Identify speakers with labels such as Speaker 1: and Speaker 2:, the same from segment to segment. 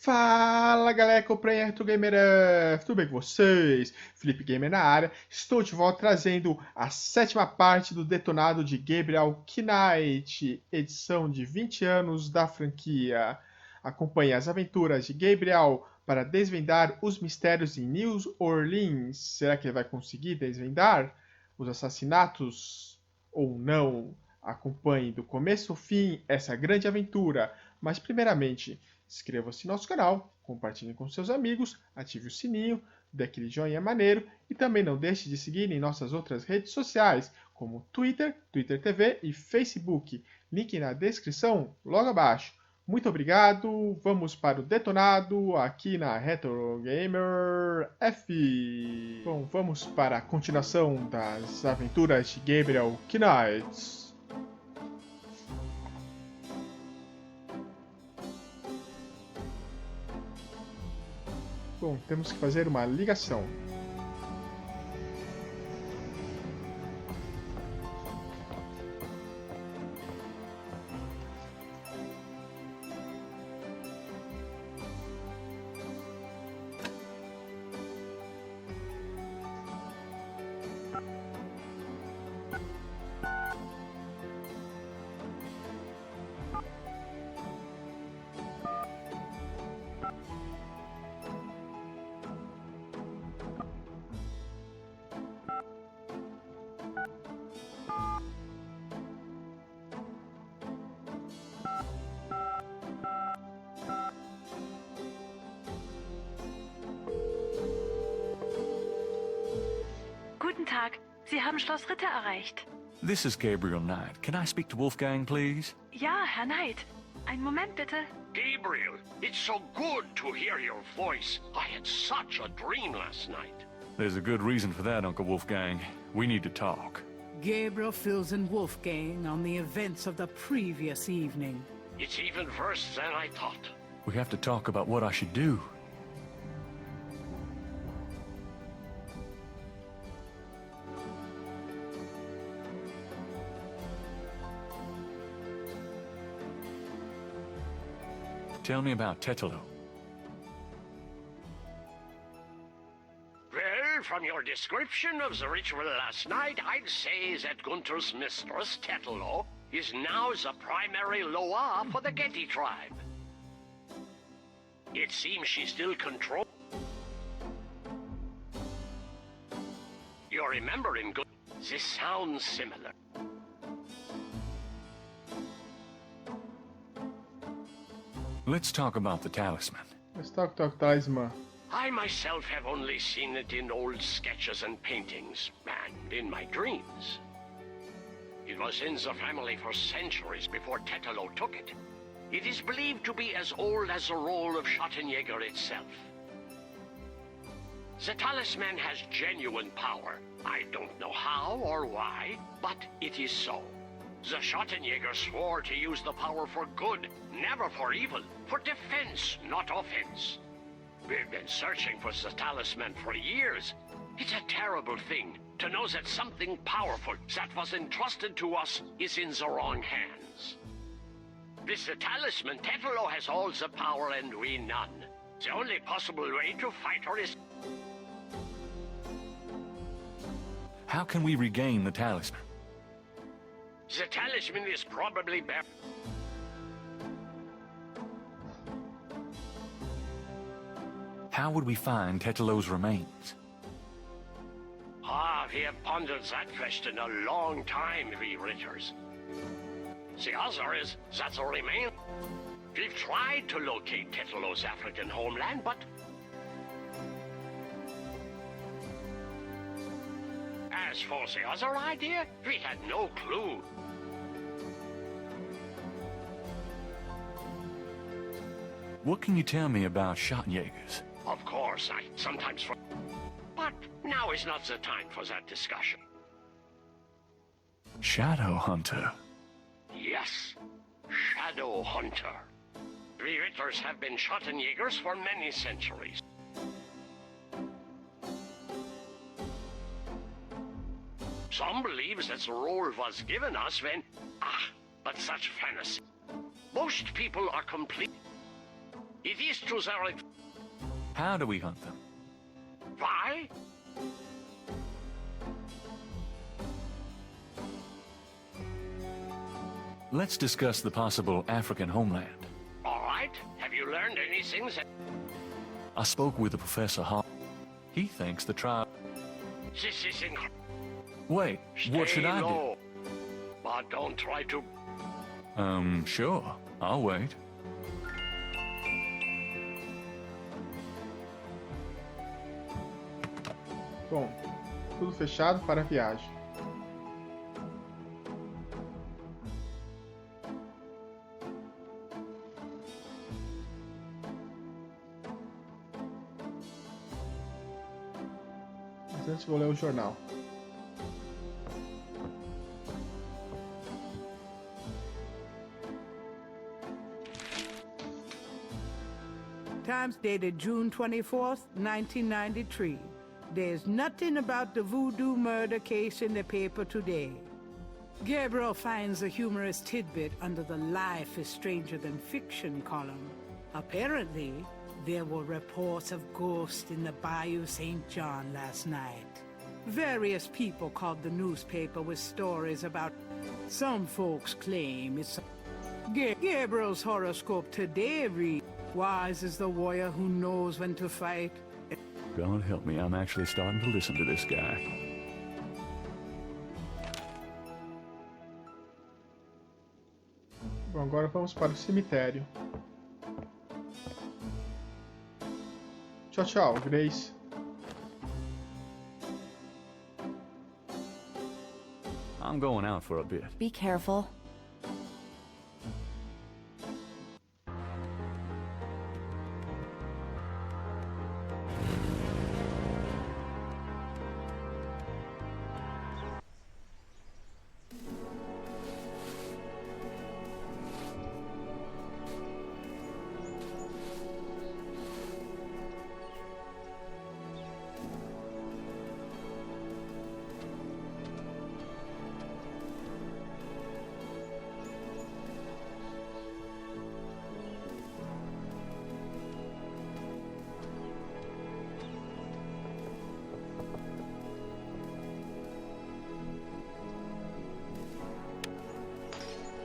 Speaker 1: Fala galera, comprei Arthur Gamer, tudo bem com vocês? Felipe Gamer na área, estou de volta trazendo a sétima parte do detonado de Gabriel Knight, edição de 20 anos da franquia. Acompanhe as aventuras de Gabriel para desvendar os mistérios em New Orleans. Será que ele vai conseguir desvendar os assassinatos ou não? Acompanhe do começo ao fim essa grande aventura, mas primeiramente inscreva-se no nosso canal, compartilhe com seus amigos, ative o sininho, dê aquele joinha maneiro e também não deixe de seguir em nossas outras redes sociais, como Twitter, Twitter TV e Facebook. Link na descrição logo abaixo. Muito obrigado, vamos para o detonado aqui na Retro Gamer F. Bom, vamos para a continuação das aventuras de Gabriel Knight. Bom, temos que fazer uma ligação.
Speaker 2: Guten Tag, Sie haben Schloss Ritter erreicht.
Speaker 3: This is Gabriel Knight. Can I speak to Wolfgang, please?
Speaker 2: Ja, Herr Knight. Einen Moment bitte.
Speaker 4: Gabriel, it's so good to hear your voice. I had such a dream last night.
Speaker 3: There's a good reason for that, Uncle Wolfgang. We need to talk.
Speaker 5: Gabriel fills in Wolfgang on the events of the previous evening.
Speaker 4: It's even worse than I thought.
Speaker 3: We have to talk about what I should do. Tell me about Tetelo.
Speaker 4: Well, from your description of the ritual last night, I'd say that Gunther's mistress, Tetelo, is now the primary Loa for the Getty tribe. It seems she still controls. You're remembering good. This sounds similar.
Speaker 3: Let's talk about the talisman.
Speaker 1: Let's talk talisman.
Speaker 4: I myself have only seen it in old sketches and paintings, and in my dreams. It was in the family for centuries before Tetelo took it. It is believed to be as old as the role of Schottenjäger itself. The talisman has genuine power. I don't know how or why, but it is so. The Schottenjäger swore to use the power for good, never for evil, for defense, not offense. We've been searching for the talisman for years. It's a terrible thing to know that something powerful that was entrusted to us is in the wrong hands. With the talisman, Tetelo has all the power and we none. The only possible way to fight her is...
Speaker 3: How can we regain the talisman?
Speaker 4: The talisman is probably buried.
Speaker 3: How would we find Tetelo's remains?
Speaker 4: We have pondered that question a long time, we Ritters. The other is that the remains... We've tried to locate Tetelo's African homeland, but... As for the other idea, we had no clue.
Speaker 3: What can you tell me about Schottenjägers?
Speaker 4: Of course, I sometimes... But now is not the time for that discussion.
Speaker 3: Shadow Hunter.
Speaker 4: Yes, Shadow Hunter. We Ritters have been Schottenjägers for many centuries. Some believe that the role was given us when... but such fantasy. Most people are complete... It is to their...
Speaker 3: How do we hunt them?
Speaker 4: Why?
Speaker 3: Let's discuss the possible African homeland.
Speaker 4: All right. Have you learned anything that...
Speaker 3: I spoke with the Professor Hall. He thinks the tribe...
Speaker 4: This is incredible.
Speaker 3: Wait, what should I do?
Speaker 4: Low. But don't try to...
Speaker 3: Sure. I'll wait.
Speaker 1: Bom, tudo fechado para a viagem. Mas antes vou ler o jornal.
Speaker 5: Times dated June 24th, 1993. There's nothing about the voodoo murder case in the paper today. Gabriel finds a humorous tidbit under the Life is Stranger Than Fiction column. Apparently, there were reports of ghosts in the Bayou St. John last night. Various people called the newspaper with stories about... Some folks claim it's... Gabriel's horoscope today reads, "Wise is the warrior who knows when to fight."
Speaker 3: God help me, I'm actually starting to listen to this guy.
Speaker 1: Bom, agora vamos para o cemitério. Tchau, tchau, Grace.
Speaker 3: I'm going out for a bit.
Speaker 6: Be careful.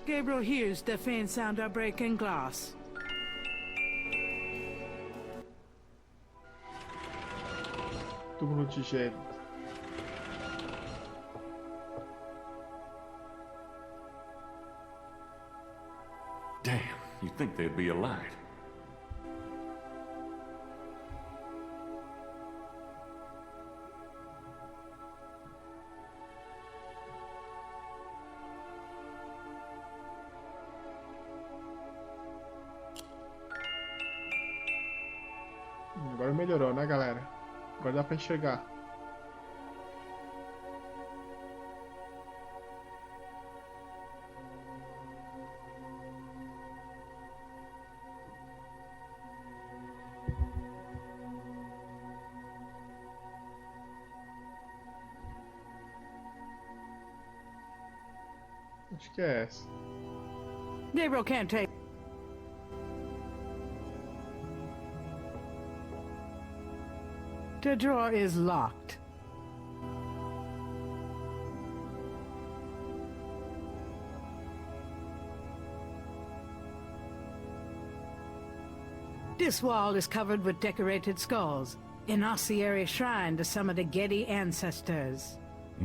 Speaker 5: Gabriel hears the faint sound of breaking glass.
Speaker 1: Túmulo de gelo.
Speaker 3: Damn, you'd think there'd be a light.
Speaker 1: Agora melhorou, né, galera? Agora dá pra enxergar. Acho que é essa.
Speaker 5: Gabriel can't take... The drawer is locked. This wall is covered with decorated skulls, an ossuary shrine to some of the Getty ancestors.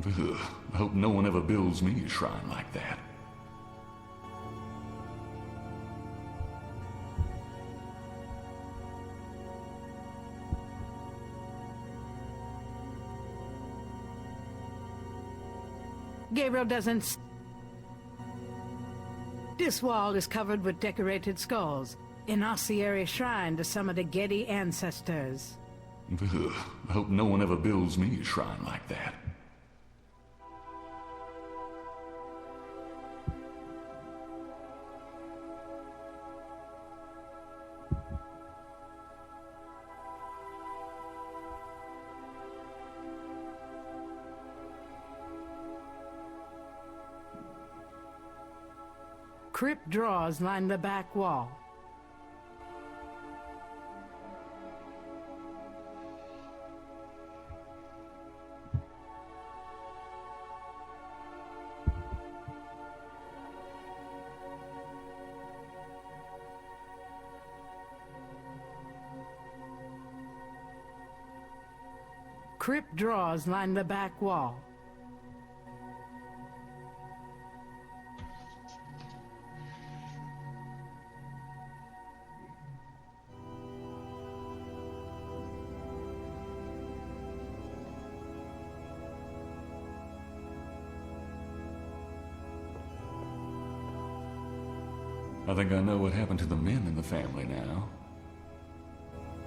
Speaker 3: Ugh, I hope no one ever builds me a shrine like that.
Speaker 5: Gabriel doesn't... This wall is covered with decorated skulls, an ossuary shrine to some of the Getty ancestors.
Speaker 3: Ugh, I hope no one ever builds me a shrine like that.
Speaker 5: Crypt drawers line the back wall. Crypt drawers line the back wall.
Speaker 3: I think I know what happened to the men in the family now.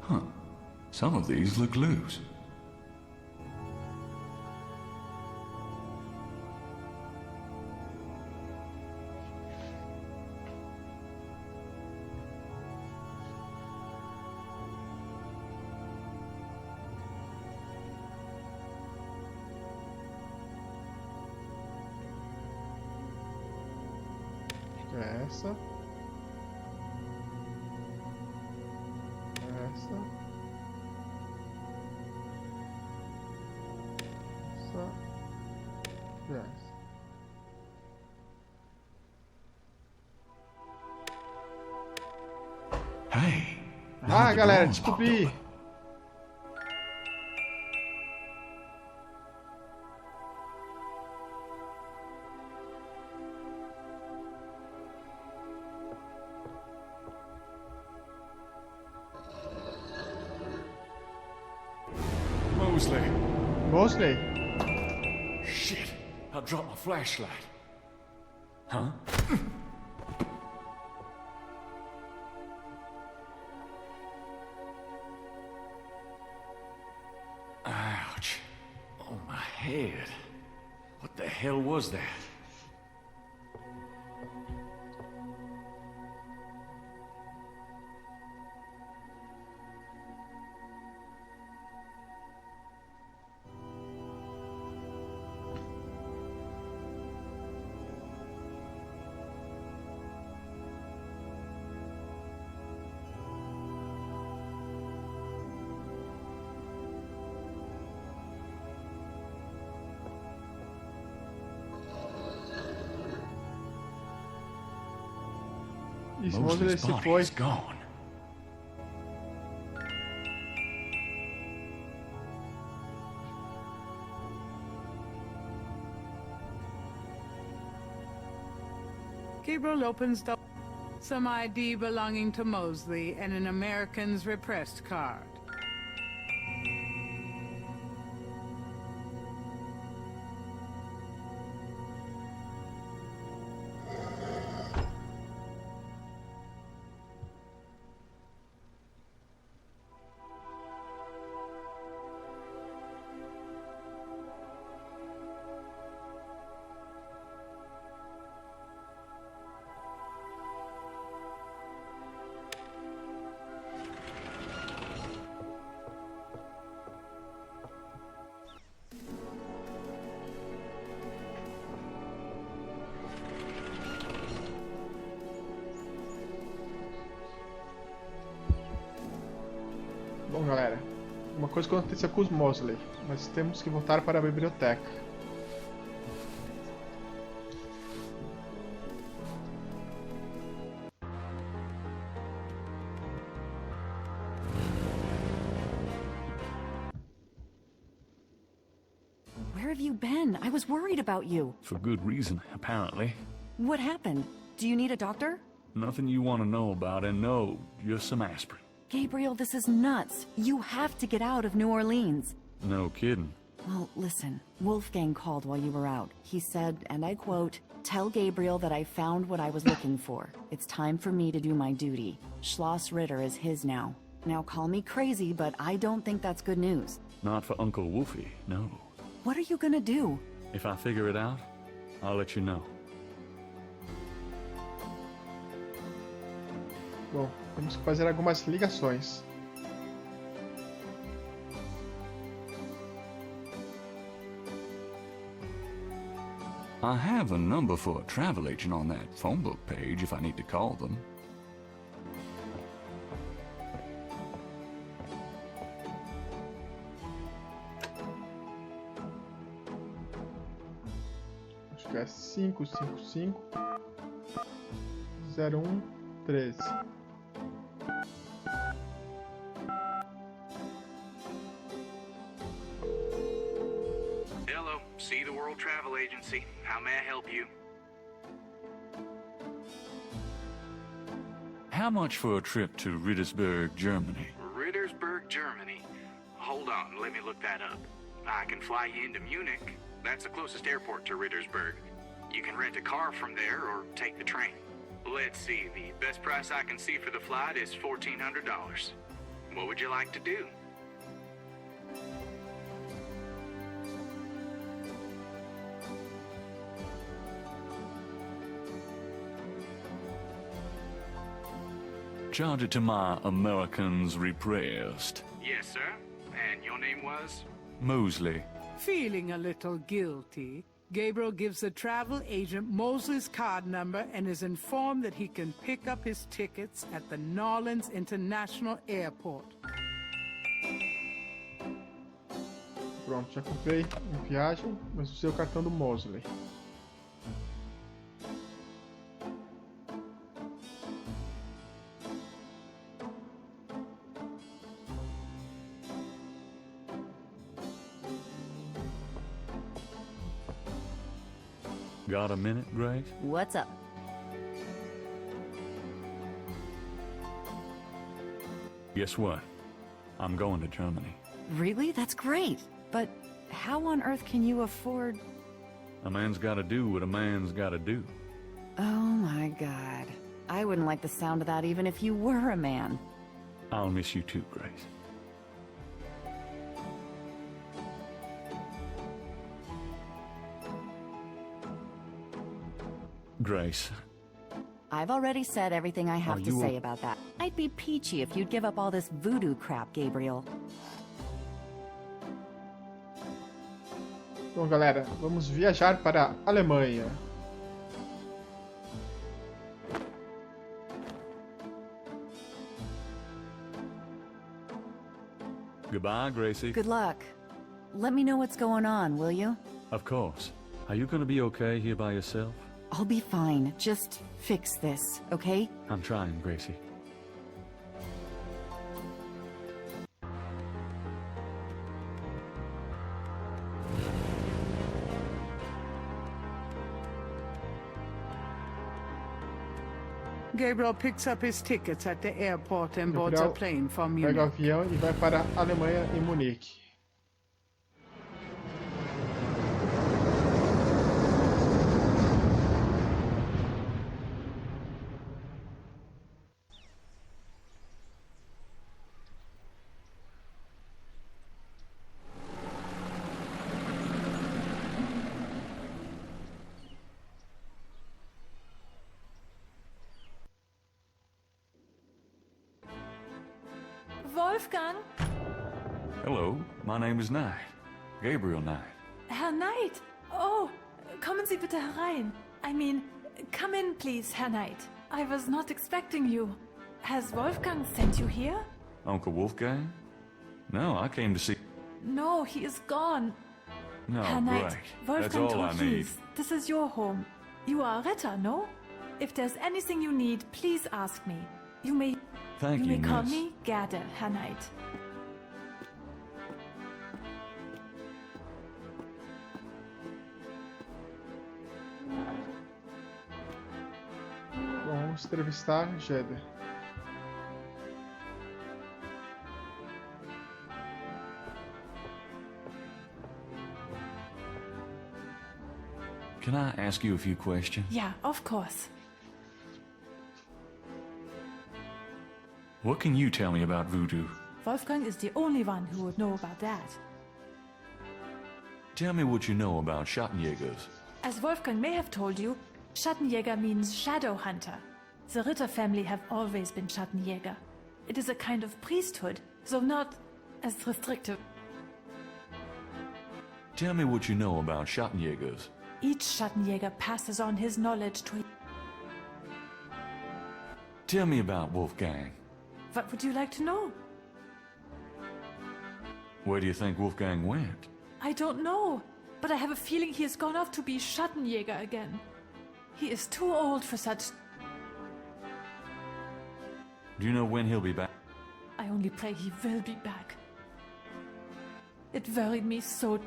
Speaker 3: Huh. Some of these look loose.
Speaker 1: Acho que é essa. Essa. Essa.
Speaker 3: Hey.
Speaker 1: Ah, galera, descobri. Mosley.
Speaker 3: Shit! I dropped my flashlight. Huh? Ouch. Oh, my head. What the hell was that?
Speaker 1: Isso, Mosley se
Speaker 3: body
Speaker 1: foi.
Speaker 3: is gone.
Speaker 5: Gabriel opens the... Some ID belonging to Mosley and an American's repressed card.
Speaker 1: Bom, galera, uma coisa que aconteceu com os Mosley, mas temos que voltar para a biblioteca.
Speaker 6: Where have you been? I was worried about you.
Speaker 3: For good reason, apparently.
Speaker 6: What happened? Do you need a doctor?
Speaker 3: Nothing you want to know about, and no, just some aspirin.
Speaker 6: Gabriel, this is nuts. You have to get out of New Orleans.
Speaker 3: No kidding.
Speaker 6: Well, listen. Wolfgang called while you were out. He said, and I quote, "Tell Gabriel that I found what I was looking for. It's time for me to do my duty. Schloss Ritter is his now. Now call me crazy, but I don't think that's good news."
Speaker 3: Not for Uncle Wolfie, no.
Speaker 6: What are you gonna do?
Speaker 3: If I figure it out, I'll let you know.
Speaker 1: Bom, temos que fazer algumas ligações.
Speaker 3: I have a number for a travel agent on that phone book page if I need to call them.
Speaker 1: Acho que é 555-01-13.
Speaker 7: Hello, See the World Travel Agency. How may I help you?
Speaker 3: How much for a trip to Rittersberg, Germany?
Speaker 7: Rittersberg, Germany. Hold on, let me look that up. I can fly you into Munich. That's the closest airport to Rittersberg. You can rent a car from there or take the train. Let's see, the best price I can see for the flight is $1,400. What would you like to do?
Speaker 3: Charge it to my Americans repressed.
Speaker 7: Yes, sir. And your name was?
Speaker 3: Mosley.
Speaker 5: Feeling a little guilty, Gabriel gives the travel agent Mosley's card number and is informed that he can pick up his tickets at the Norlands International Airport.
Speaker 1: Pronto, já comprei em viagem, mas usei o cartão do Mosley.
Speaker 3: Got a minute, Grace?
Speaker 6: What's up?
Speaker 3: Guess what? I'm going to Germany.
Speaker 6: Really? That's great. But how on earth can you afford...
Speaker 3: A man's gotta do what a man's gotta do.
Speaker 6: Oh my god. I wouldn't like the sound of that even if you were a man.
Speaker 3: I'll miss you too, Grace. Grace,
Speaker 6: I've already said everything I have
Speaker 3: Are
Speaker 6: to
Speaker 3: you
Speaker 6: say
Speaker 3: a-
Speaker 6: about that. I'd be peachy if you'd give up all this voodoo crap, Gabriel.
Speaker 1: Bom, galera, vamos viajar para a Alemanha.
Speaker 3: goodbye, Gracie.
Speaker 6: Good luck. Let me know what's going on, will you?
Speaker 3: Of course. Are you gonna be okay here by yourself?
Speaker 6: I'll be fine. Just fix this, okay?
Speaker 3: I'm trying, Gracie.
Speaker 5: Gabriel picks up his tickets at the airport and boards a
Speaker 1: Gabriel
Speaker 5: plane for
Speaker 1: pega o
Speaker 5: Munich.
Speaker 1: avião e vai para a Alemanha, em Munique.
Speaker 2: Wolfgang?
Speaker 3: Hello, my name is Knight. Gabriel Knight.
Speaker 2: Herr Knight! Oh, kommen Sie bitte herein. I mean, come in, please, Herr Knight. I was not expecting you. Has Wolfgang sent you here?
Speaker 3: Uncle Wolfgang? No, I came to see...
Speaker 2: No, he is gone.
Speaker 3: No,
Speaker 2: Herr Knight,
Speaker 3: great. That's
Speaker 2: Wolfgang
Speaker 3: all I
Speaker 2: told
Speaker 3: need.
Speaker 2: please. This is your home. You are a Ritter, no? If there's anything you need, please ask me. You may
Speaker 3: Thank you,
Speaker 2: call
Speaker 3: miss.
Speaker 2: me Gerda, Herr Knight.
Speaker 1: Bom, vamos entrevistar Jeder.
Speaker 3: Can I ask you a few questions?
Speaker 2: Yeah, of course.
Speaker 3: What can you tell me about voodoo?
Speaker 2: Wolfgang is the only one who would know about that.
Speaker 3: Tell me what you know about Schattenjägers.
Speaker 2: As Wolfgang may have told you, Schattenjäger means shadow hunter. The Ritter family have always been Schattenjäger. It is a kind of priesthood, though not as restrictive.
Speaker 3: Tell me what you know about Schattenjägers.
Speaker 2: Each Schattenjäger passes on his knowledge to...
Speaker 3: Tell me about Wolfgang.
Speaker 2: What would you like to know?
Speaker 3: Where do you think Wolfgang went?
Speaker 2: I don't know, but I have a feeling he has gone off to be Schattenjäger again. He is too old for such...
Speaker 3: Do you know when he'll be back?
Speaker 2: I only pray he will be back. It worried me so...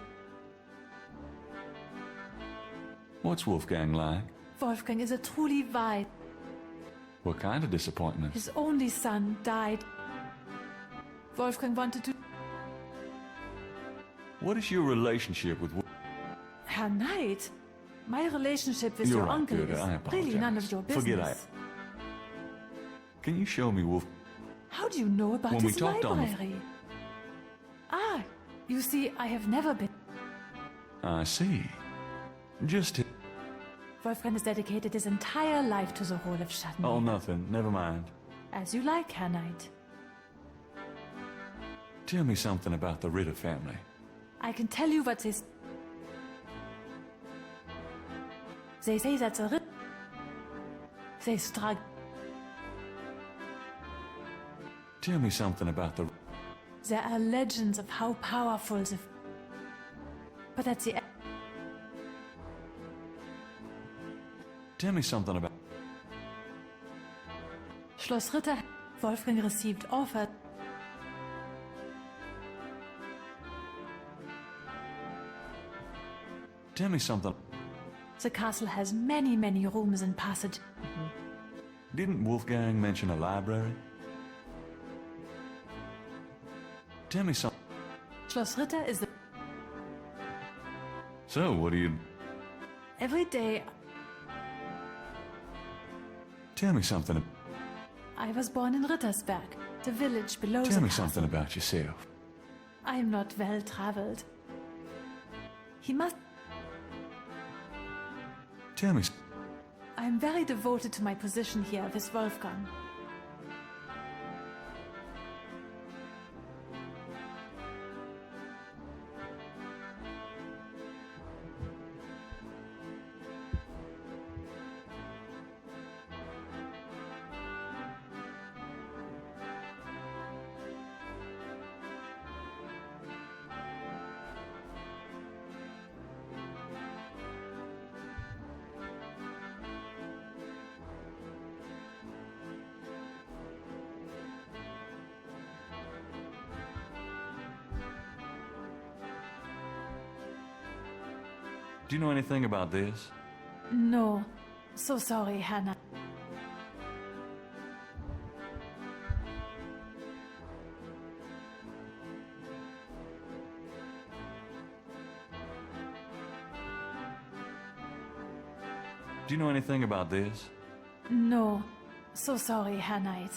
Speaker 3: What's Wolfgang like?
Speaker 2: Wolfgang is a truly wise.
Speaker 3: What kind of disappointment?
Speaker 2: His only son died. Wolfgang wanted to...
Speaker 3: What is your relationship with
Speaker 2: Herr Knight, my relationship with
Speaker 3: You're
Speaker 2: your
Speaker 3: right,
Speaker 2: uncle
Speaker 3: good.
Speaker 2: is
Speaker 3: I apologize.
Speaker 2: really none of your business.
Speaker 3: Forget I... Can you show me Wolf...
Speaker 2: How do you know about
Speaker 3: When we
Speaker 2: his
Speaker 3: talked on the-
Speaker 2: library? Ah, you see, I have never been...
Speaker 3: I see. Just...
Speaker 2: Wolfgang has dedicated his entire life to the role of Schattenjäger.
Speaker 3: Oh, nothing. Never mind.
Speaker 2: As you like, Herr Knight.
Speaker 3: Tell me something about the Ritter family.
Speaker 2: I can tell you what they say that the they struggle.
Speaker 3: Tell me something about the...
Speaker 2: There are legends of how powerful the... But at the end...
Speaker 3: Tell me something about...
Speaker 2: Schloss Ritter, Wolfgang received offers.
Speaker 3: Tell me something...
Speaker 2: The castle has many, many rooms and passages.
Speaker 3: Didn't Wolfgang mention a library? Tell me something...
Speaker 2: Schloss Ritter is the...
Speaker 3: So, what do you...
Speaker 2: Every day
Speaker 3: Tell me something...
Speaker 2: I was born in Rittersberg, the village below
Speaker 3: Tell
Speaker 2: the
Speaker 3: me
Speaker 2: castle.
Speaker 3: something about yourself.
Speaker 2: I am not well traveled. He must...
Speaker 3: Tell me...
Speaker 2: I am very devoted to my position here with Wolfgang.
Speaker 3: Do you know anything about this?
Speaker 2: No. So sorry, Hannah.
Speaker 3: Do you know anything about this?
Speaker 2: No. So sorry, Herr Knight.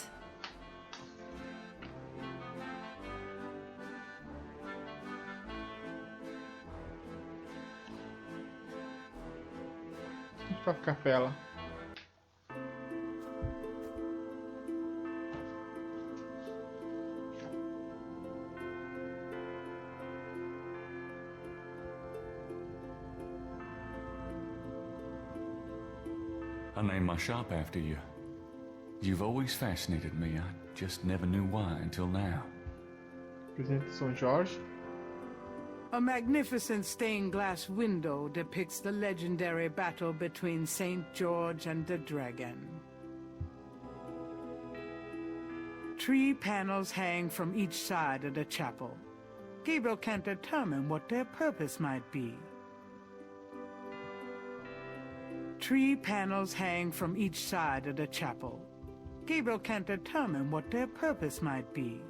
Speaker 1: Pra capela.
Speaker 3: I named my shop after you. You've always fascinated me. I just never knew why until now.
Speaker 1: Presidente de São Jorge.
Speaker 5: A magnificent stained glass window depicts the legendary battle between St. George and the dragon. Tree panels hang from each side of the chapel. Gabriel can't determine what their purpose might be. Tree panels hang from each side of the chapel. Gabriel can't determine what their purpose might be.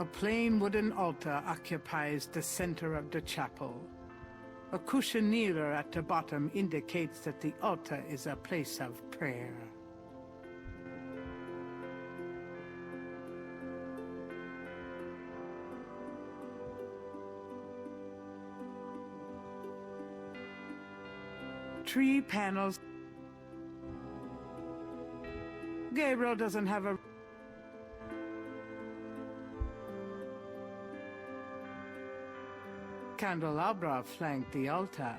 Speaker 5: A plain wooden altar occupies the center of the chapel. A cushionier at the bottom indicates that the altar is a place of prayer. Tree panels. Gabriel doesn't have a... candelabra flank the altar.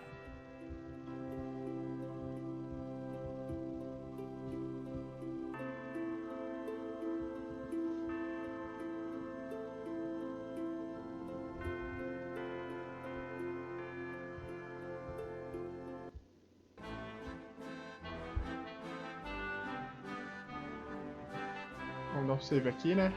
Speaker 1: Vamos dar um save aqui, né?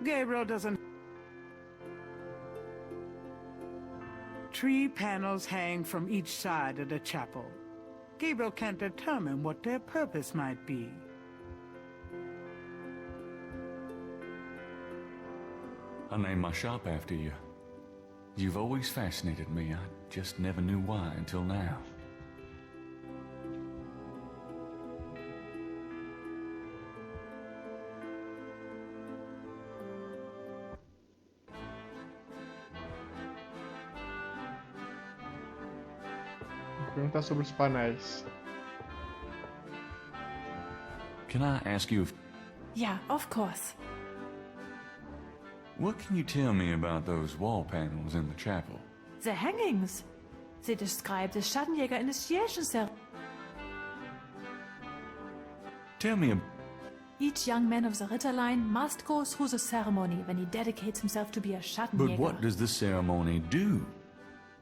Speaker 5: Gabriel doesn't... 3 panels hang from each side of the chapel. Gabriel can't determine what their purpose might be.
Speaker 3: I named my shop after you. You've always fascinated me. I just never knew why until now.
Speaker 1: Vou perguntar sobre os painéis.
Speaker 3: Can I ask you if...
Speaker 2: Yeah, of course.
Speaker 3: What can you tell me about those wall panels in the chapel?
Speaker 2: The hangings. They describe the Schattenjäger initiation ceremony.
Speaker 3: Tell me
Speaker 2: Each young man of the Ritterline must go through the ceremony when he dedicates himself to be a Schattenjäger.
Speaker 3: But what does the ceremony do?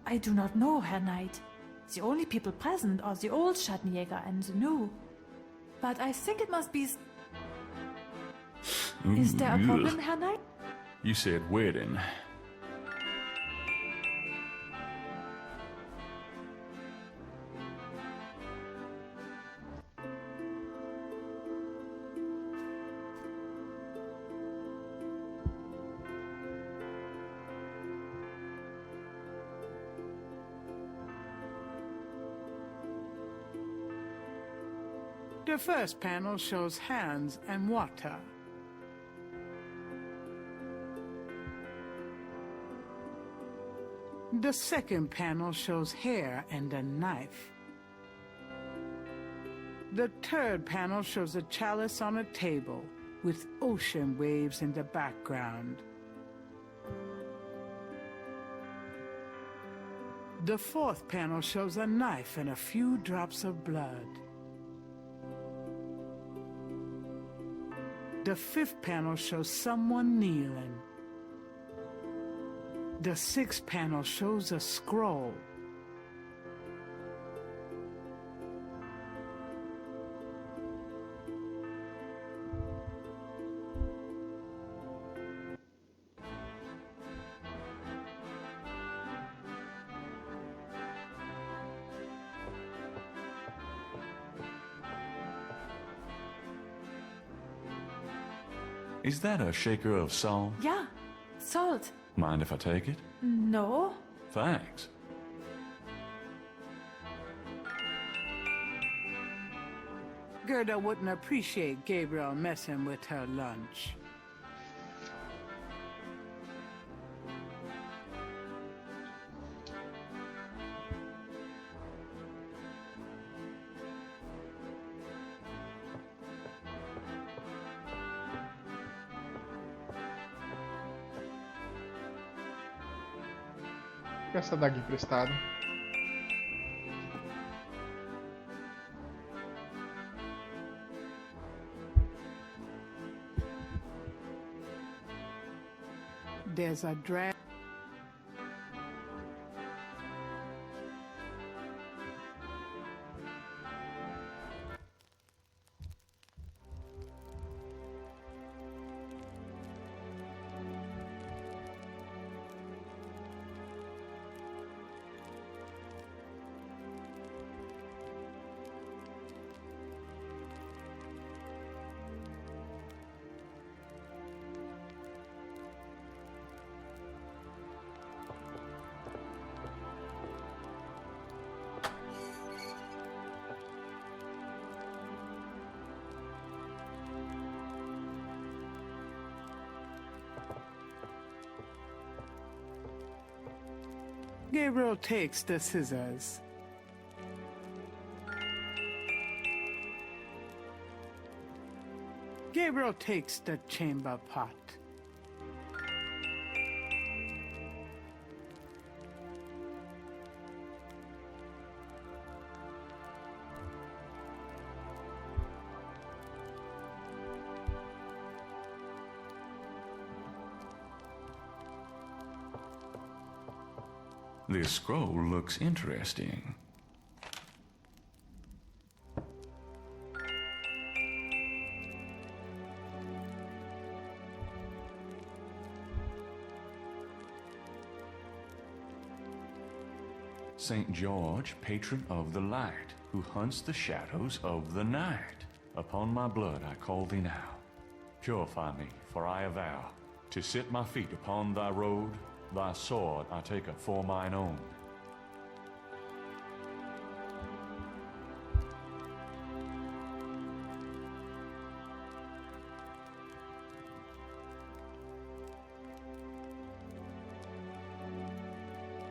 Speaker 2: I do not know, Herr Knight. The only people present are the old Schattenjäger and the new. But I think it must be... Is there a problem, Herr Knight?
Speaker 3: You said wedding.
Speaker 5: The first panel shows hands and water. The second panel shows hair and a knife. The third panel shows a chalice on a table with ocean waves in the background. The fourth panel shows a knife and a few drops of blood. The fifth panel shows someone kneeling. The sixth panel shows a scroll.
Speaker 3: Is that a shaker of salt?
Speaker 2: Yeah, salt.
Speaker 3: Mind if I take it?
Speaker 2: No.
Speaker 3: Thanks.
Speaker 5: Gerda wouldn't appreciate Gabriel messing with her lunch.
Speaker 1: Pega essa daga emprestada.
Speaker 5: There's a drag. Gabriel takes the scissors. Gabriel takes the chamber pot.
Speaker 3: This scroll looks interesting. St. George, patron of the light, who hunts the shadows of the night. Upon my blood I call thee now. Purify me, for I avow to sit my feet upon thy road. Thy sword I take up for mine own.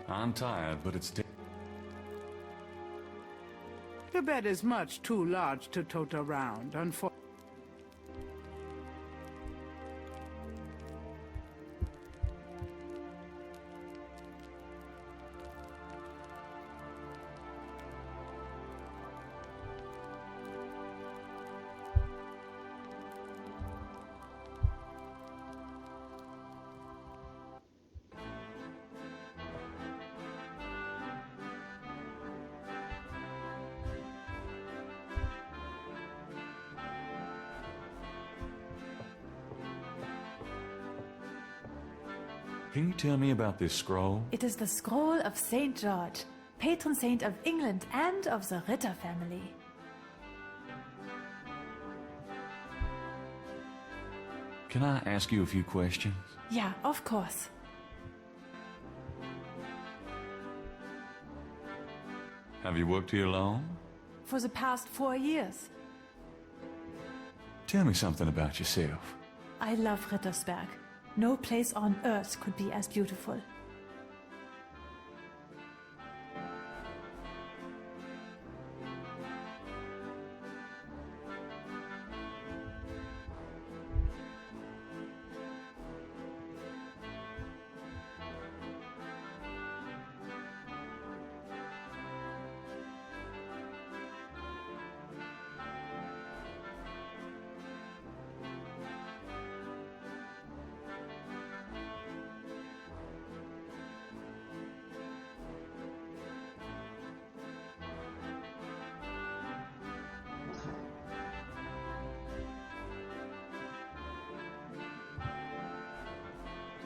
Speaker 3: I'm tired, but it's
Speaker 5: The bed is much too large to tote around, unfortunately.
Speaker 3: Can you tell me about this scroll?
Speaker 2: It is the scroll of St. George, patron saint of England and of the Ritter family.
Speaker 3: Can I ask you a few questions?
Speaker 2: Yeah, of course.
Speaker 3: Have you worked here long?
Speaker 2: For the past 4 years.
Speaker 3: Tell me something about yourself.
Speaker 2: I love Rittersberg. No place on earth could be as beautiful.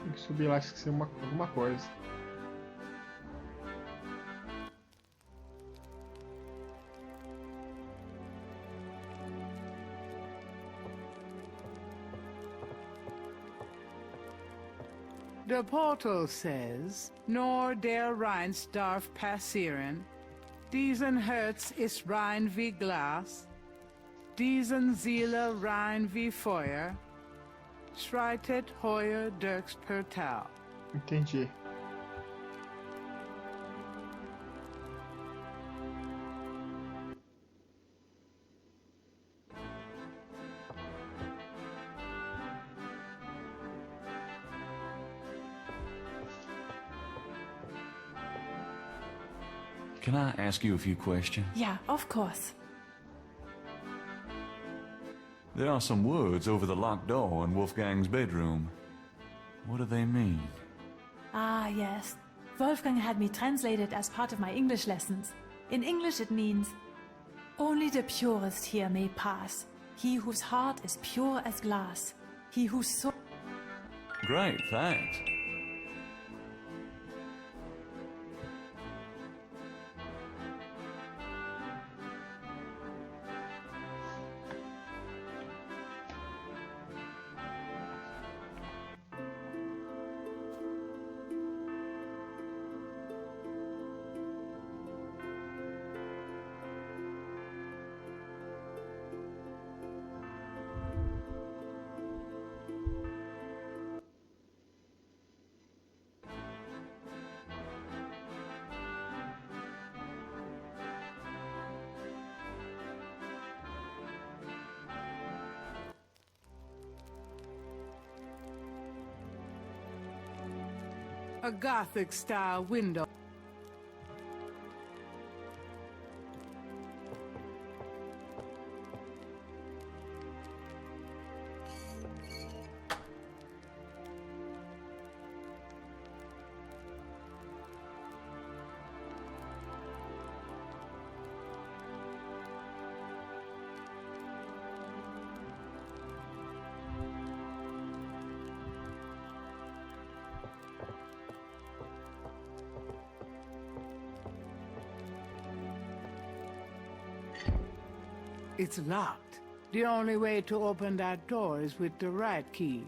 Speaker 1: Tem que subir lá, esqueci alguma coisa.
Speaker 5: The portal says, Nor der Rheins darf passieren. Diesen Herz ist rein wie Glas. Diesen Seele rein wie Feuer. Schreitet heuer durchs Portal.
Speaker 1: Entendi.
Speaker 3: Can I ask you a few questions?
Speaker 2: Yeah, of course.
Speaker 3: There are some words over the locked door in Wolfgang's bedroom. What do they mean?
Speaker 2: Ah, yes. Wolfgang had me translated as part of my English lessons. In English it means, only the purest here may pass. He whose heart is pure as glass. He whose soul...
Speaker 3: Great, thanks.
Speaker 5: A Gothic-style window. It's locked. The only way to open that door is with the right key.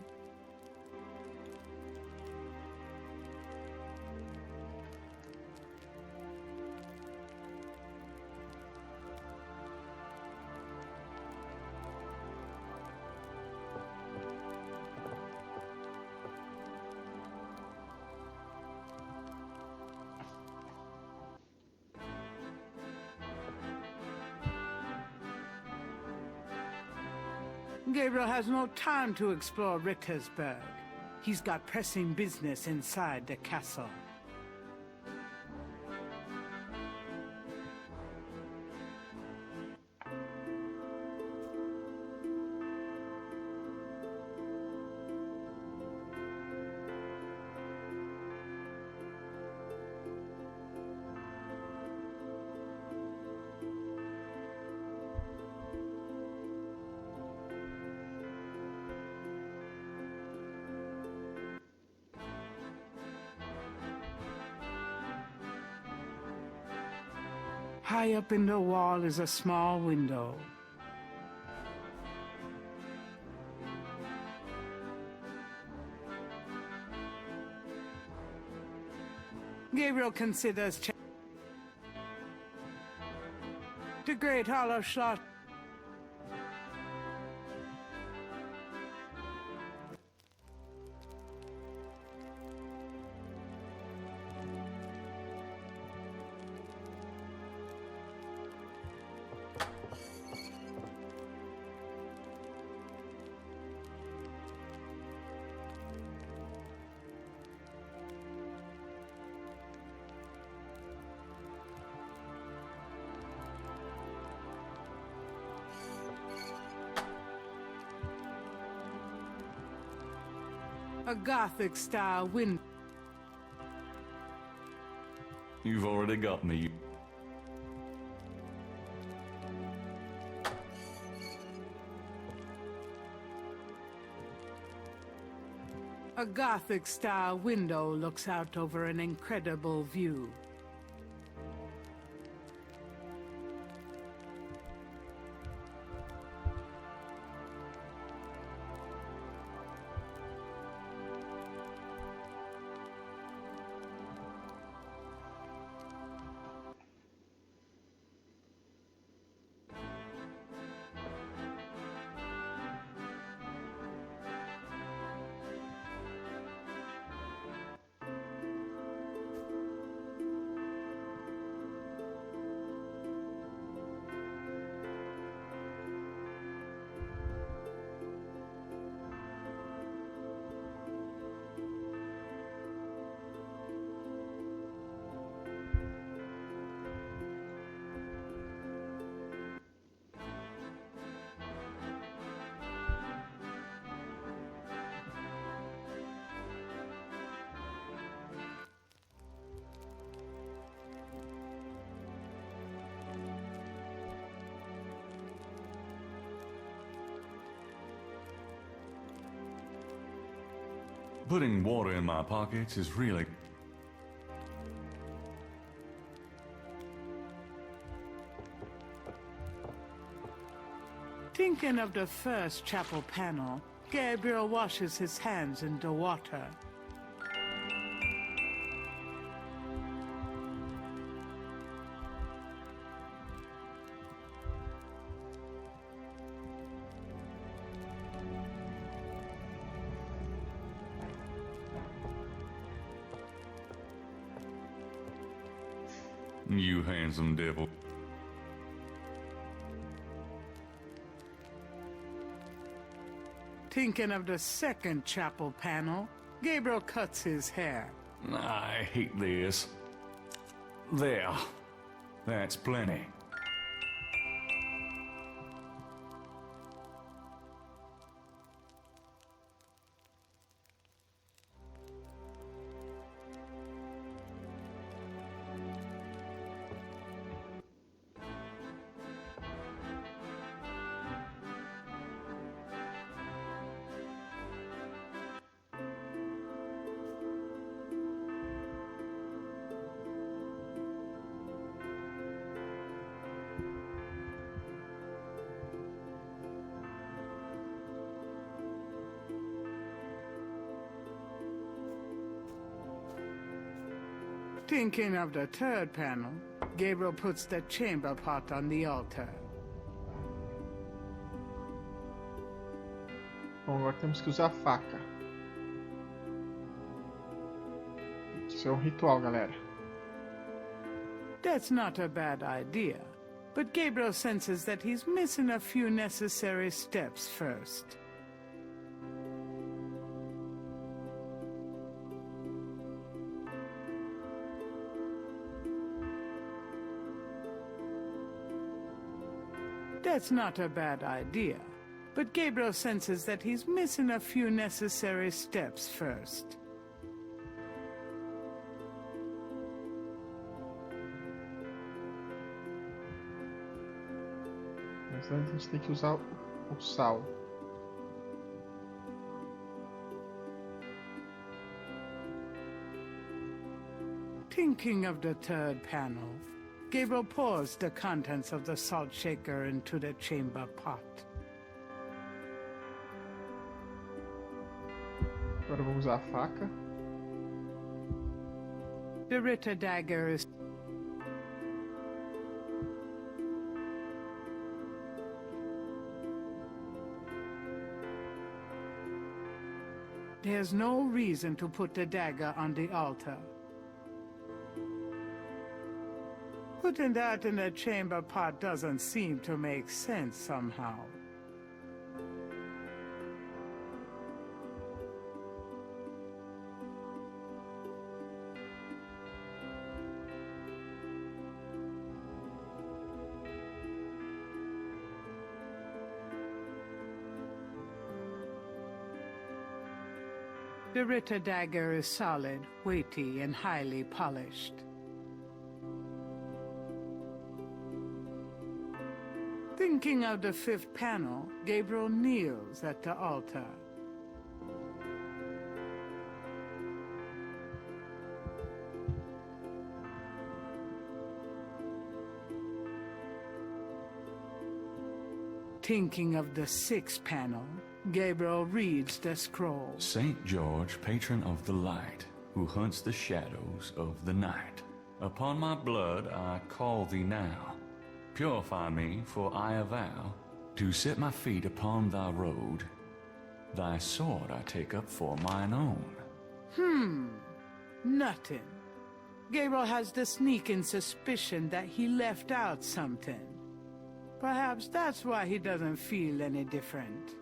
Speaker 5: Gabriel has no time to explore Rittersburg. He's got pressing business inside the castle. High up in the wall is a small window. Gabriel considers the Great Hollow Schloss. A Gothic-style window.
Speaker 3: You've already got me.
Speaker 5: A Gothic-style window looks out over an incredible view.
Speaker 3: Putting water in my pockets is really...
Speaker 5: Thinking of the first chapel panel, Gabriel washes his hands in the water.
Speaker 3: You handsome devil.
Speaker 5: Thinking of the second chapel panel, Gabriel cuts his hair.
Speaker 3: I hate this. There. That's plenty.
Speaker 5: Thinking of the third panel, Gabriel puts the chamber pot on the altar.
Speaker 1: Bom, agora temos que usar a faca. Isso é um ritual, galera.
Speaker 5: That's not a bad idea, but Gabriel senses that he's missing a few necessary steps first. That's not a bad idea, but Gabriel senses that he's missing a few necessary steps first.
Speaker 1: Mas antes a gente tem que usar o sal.
Speaker 5: Thinking of the third panel, Gabriel pours the contents of the salt shaker into the chamber pot.
Speaker 1: Agora vamos usar a faca.
Speaker 5: The Ritter dagger is There's no reason to put the dagger on the altar. Putting that in a chamber pot doesn't seem to make sense somehow. The Ritter dagger is solid, weighty, and highly polished. Thinking of the fifth panel, Gabriel kneels at the altar. Thinking of the sixth panel, Gabriel reads the scroll.
Speaker 3: Saint George, patron of the light, who hunts the shadows of the night. Upon my blood I call thee now. Purify me, for I avow to set my feet upon thy road. Thy sword I take up for mine own.
Speaker 5: Nothing. Gabriel has the sneaking suspicion that he left out something. Perhaps that's why he doesn't feel any different.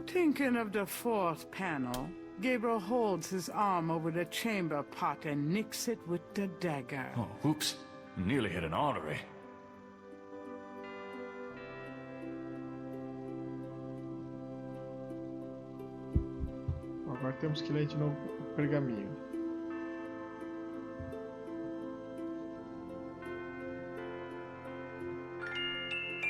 Speaker 5: Thinking of the fourth panel, Gabriel holds his arm over the chamber pot and nicks it with the dagger.
Speaker 3: Oh, oops. Nearly hit an artery.
Speaker 1: Agora temos que ler de novo o pergaminho.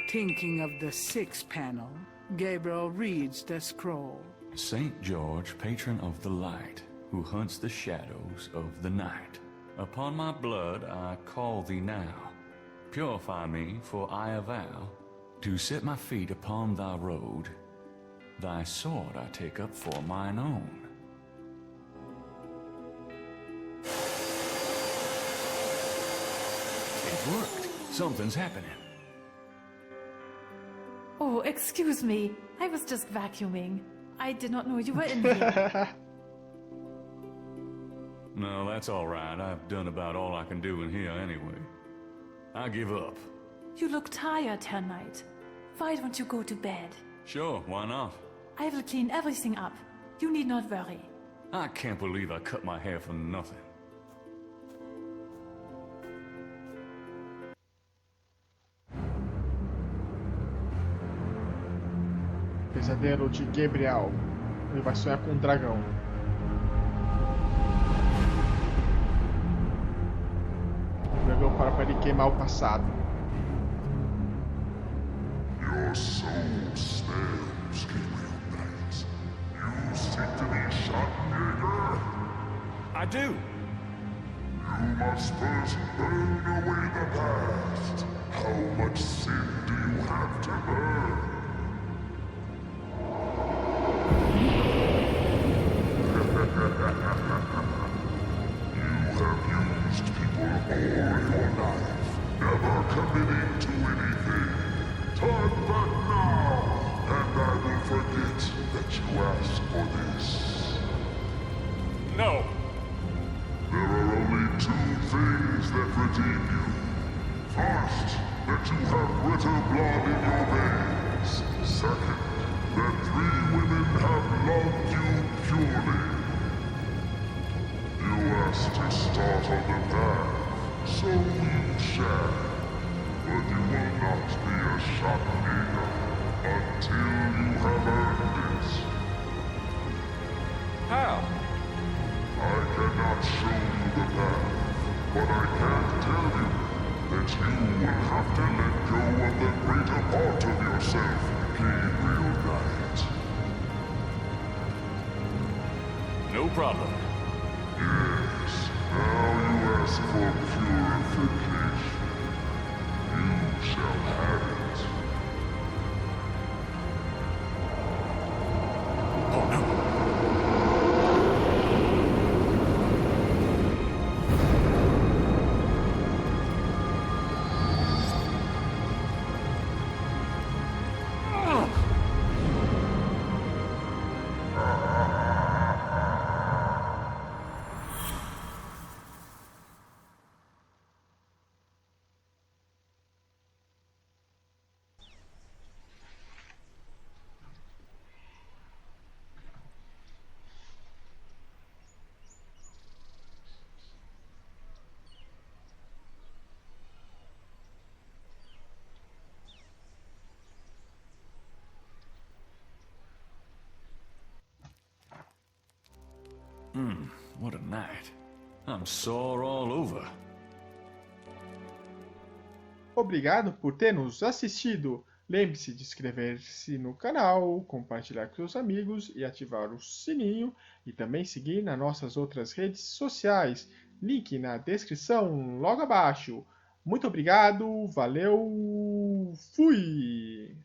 Speaker 5: Thinking of the sixth panel, Gabriel reads the scroll.
Speaker 3: Saint George, patron of the light, who hunts the shadows of the night. Upon my blood I call thee now. Purify me, for I avow to set my feet upon thy road. Thy sword I take up for mine own. It worked. Something's happening.
Speaker 2: Oh, excuse me. I was just vacuuming. I did not know you were in here.
Speaker 3: No, that's all right. I've done about all I can do in here anyway. I give up.
Speaker 2: You look tired tonight. Why don't you go to bed?
Speaker 3: Sure, why not?
Speaker 2: I will clean everything up. You need not worry.
Speaker 3: I can't believe I cut my hair for nothing.
Speaker 1: Pesadelo de Gabriel. Ele vai sonhar com um dragão. para ele queimar o passado.
Speaker 8: Your soul smells, Gabriel Knight. You seek to be Schattenjäger?
Speaker 3: I do.
Speaker 8: You must first burn away the past. How much sin do you have to burn? You have used people all your life, never committing to anything. Turn back now, and I will forget that you asked for this.
Speaker 3: No.
Speaker 8: There are only two things that redeem you. First, that you have Ritter blood in your veins. Second, that 3 women have loved you purely. You asked to start on the path, so you shall. But you will not be a Schattenjäger until you have earned it.
Speaker 3: How?
Speaker 8: I cannot show you the path, but I can tell you that you will have to let go of the greater part of yourself, Gabriel Knight.
Speaker 3: No problem.
Speaker 8: Yes, now you ask for purification. You shall have it.
Speaker 3: Oh no. What a night. I'm sore all over.
Speaker 1: Obrigado por ter nos assistido. Lembre-se de inscrever-se no canal, compartilhar com seus amigos e ativar o sininho. E também seguir nas nossas outras redes sociais. Link na descrição logo abaixo. Muito obrigado, valeu, fui!